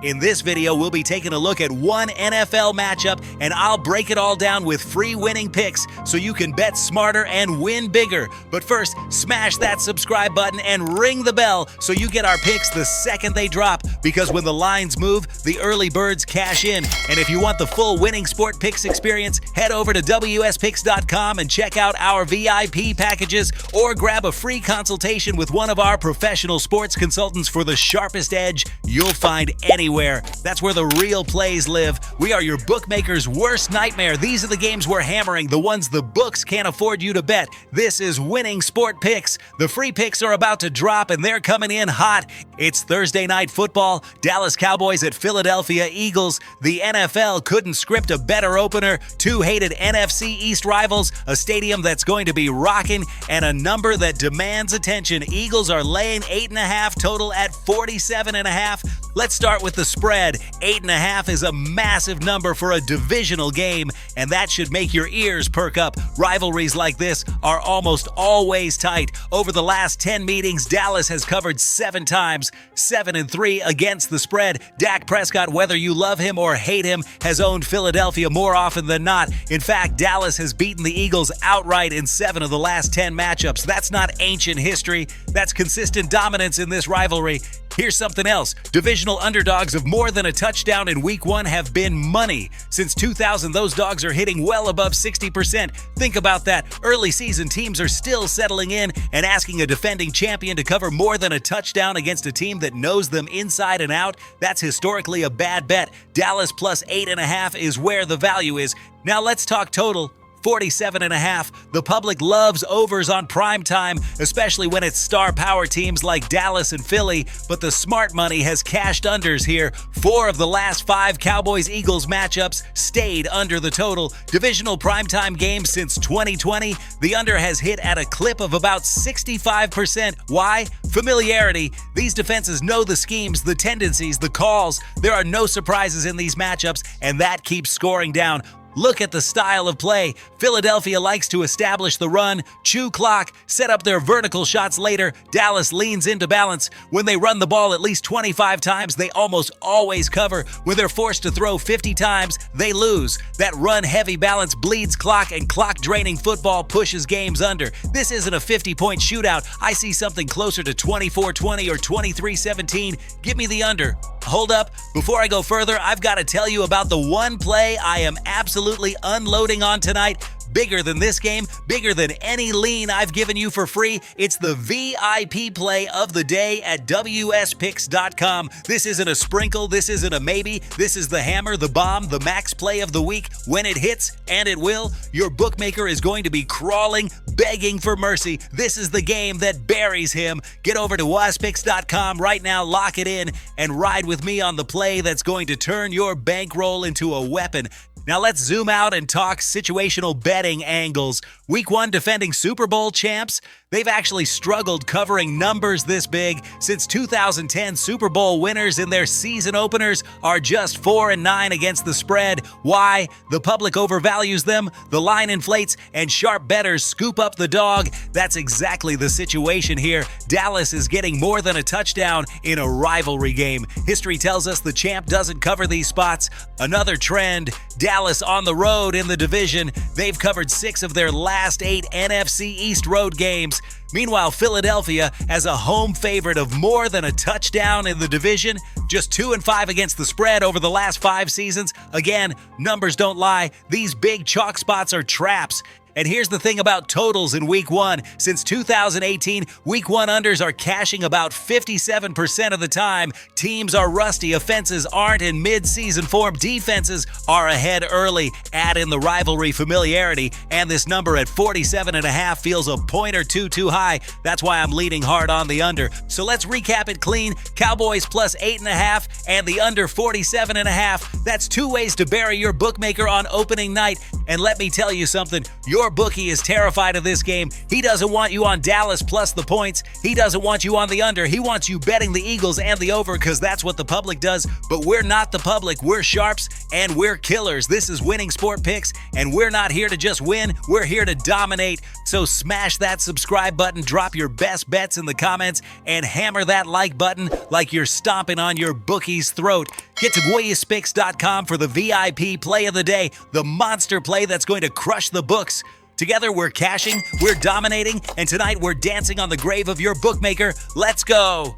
In this video, we'll be taking a look at one NFL matchup, and I'll break it all down with free winning picks so you can bet smarter and win bigger. But first, smash that subscribe button and ring the bell so you get our picks the second they drop, because when the lines move, the early birds cash in. And if you want the full winning sport picks experience, head over to wspicks.com and check out our VIP packages, or grab a free consultation with one of our professional sports consultants for the sharpest edge you'll find anywhere. That's where the real plays live. We are your bookmaker's worst nightmare. These are the games we're hammering, the ones the books can't afford you to bet. This is Winning Sport Picks. The free picks are about to drop, and they're coming in hot. It's Thursday night football. Dallas Cowboys at Philadelphia Eagles. The NFL couldn't script a better opener. Two hated NFC East rivals, a stadium that's going to be rocking, and a number that demands attention. Eagles are laying 8.5 total at 47.5. Let's start with the spread. 8.5 is a massive number for a divisional game, and that should make your ears perk up. Rivalries like this are almost always tight. Over the last 10 meetings, Dallas has covered 7 times, 7-3 against the spread. Dak Prescott, whether you love him or hate him, has owned Philadelphia more often than not. In fact, Dallas has beaten the Eagles outright in 7 of the last 10 matchups. That's not ancient history. That's consistent dominance in this rivalry. Here's something else. Divisional underdogs of more than a touchdown in Week 1 have been money. Since 2000, those dogs are hitting well above 60%. Think about that. Early season teams are still settling in and asking a defending champion to cover more than a touchdown against a team that knows them inside and out. That's historically a bad bet. Dallas plus 8.5 is where the value is. Now let's talk total. 47.5. The public loves overs on primetime, especially when it's star power teams like Dallas and Philly, but the smart money has cashed unders here. 4 of the last 5 Cowboys-Eagles matchups stayed under the total. Divisional primetime games since 2020, the under has hit at a clip of about 65%. Why? Familiarity. These defenses know the schemes, the tendencies, the calls. There are no surprises in these matchups, and that keeps scoring down. Look at the style of play. Philadelphia likes to establish the run, chew clock, set up their vertical shots later. Dallas leans into balance. When they run the ball at least 25 times, they almost always cover. When they're forced to throw 50 times, they lose. That run-heavy balance bleeds clock, and clock-draining football pushes games under. This isn't a 50-point shootout. I see something closer to 24-20 or 23-17. Give me the under. Hold up. Before I go further, I've got to tell you about the one play I am absolutely unloading on tonight. Bigger than this game, bigger than any lean I've given you for free. It's the VIP play of the day at wspicks.com. This isn't a sprinkle, this isn't a maybe, this is the hammer, the bomb, the max play of the week. When it hits, and it will, your bookmaker is going to be crawling, begging for mercy. This is the game that buries him. Get over to wspicks.com right now, lock it in, and ride with me on the play that's going to turn your bankroll into a weapon. Now let's zoom out and talk situational betting angles. Week 1 defending Super Bowl champs, they've actually struggled covering numbers this big. Since 2010, Super Bowl winners in their season openers are just 4-9 against the spread. Why? The public overvalues them, the line inflates, and sharp bettors scoop up the dog. That's exactly the situation here. Dallas is getting more than a touchdown in a rivalry game. History tells us the champ doesn't cover these spots. Another trend, Dallas on the road in the division. They've covered 6 of their last 8 NFC East road games. Meanwhile, Philadelphia, as a home favorite of more than a touchdown in the division, just 2-5 against the spread over the last 5 seasons. Again, numbers don't lie. These big chalk spots are traps. And here's the thing about totals in Week 1. Since 2018, Week 1 unders are cashing about 57% of the time. Teams are rusty. Offenses aren't in mid-season form. Defenses are ahead early. Add in the rivalry familiarity, and this number at 47.5 feels a point or two too high. That's why I'm leaning hard on the under. So let's recap it clean. Cowboys plus 8.5 and the under 47.5. That's 2 ways to bury your bookmaker on opening night. And let me tell you something. Your bookie is terrified of this game. He doesn't want you on Dallas plus the points. He doesn't want you on the under. He wants you betting the Eagles and the over, because that's what the public does. But we're not the public. We're sharps and we're killers. This is Winning Sport Picks, and we're not here to just win. We're here to dominate. So smash that subscribe button, drop your best bets in the comments, and hammer that like button like you're stomping on your bookie's throat. Get to GoyasPicks.com for the VIP play of the day, the monster play that's going to crush the books. Together, we're cashing, we're dominating, and tonight we're dancing on the grave of your bookmaker. Let's go!